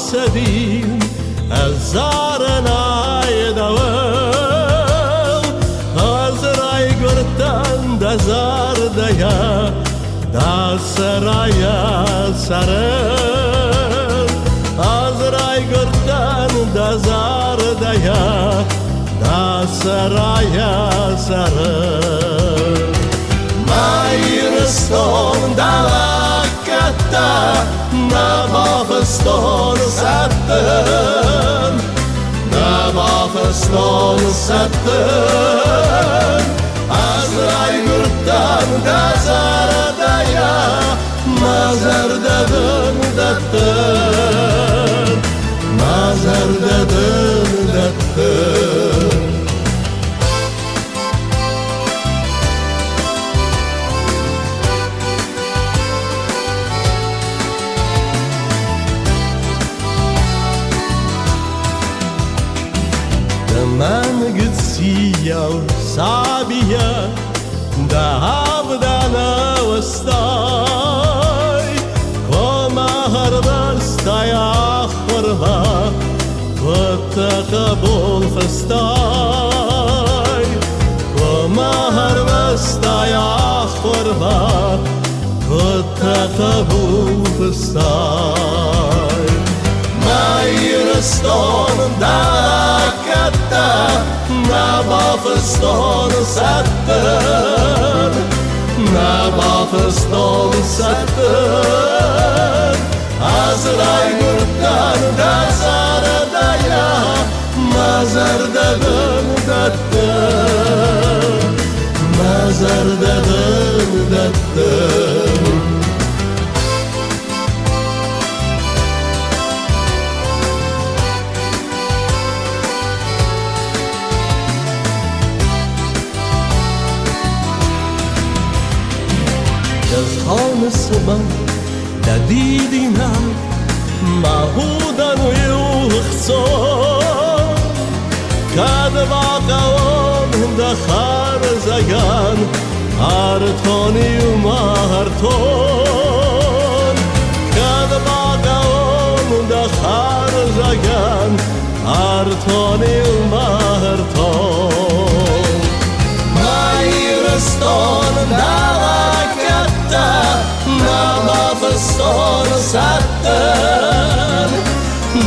sedin الزار نايدوال أزرعي قرطان دزار ديا دا سرايا سرن أزرعي قرطان دزار ديا دا سرايا سرن Mayrstone dalakata Nabafstone satten Nabafstone satten Azray gurtan dazaradaya Mazar dadın datten Mazar dadın datten من قدسية وصعبية ده عبدنا وستاي كما هربستاي أخبرها وتقبل فستاي كما هربستاي أخبرها وتقبل فستاي Mayrstone dalakata Nabafstone satten Nabafstone satten Azray gurtan dazaradaya Mazar dadın datten Mazar dadın datten Yazhan sıban da didina Mahudan uyuğson Kad vaqaon da kharzagan Artoni umarton Kad vaqaon da kharzagan Artoni umarton Mayrstone dalakata Nabafstone satten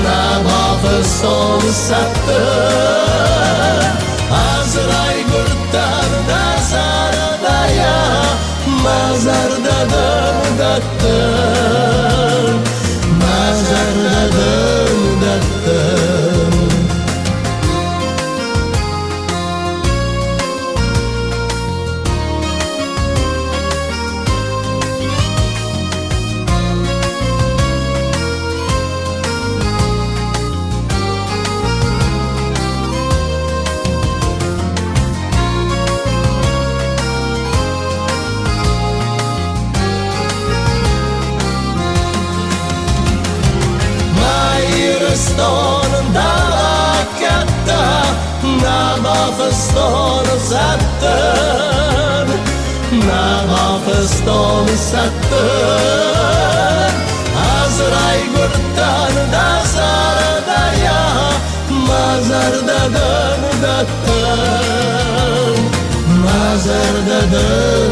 Nabafstone satten Azray gurtan dazaradaya Mazar dadın datten Mazar dadın datten Mayrstone dalakata Nabafstone satten Nabafstone satten Azray gurtan dazaradaya Mazar dadın datten Mazar dadın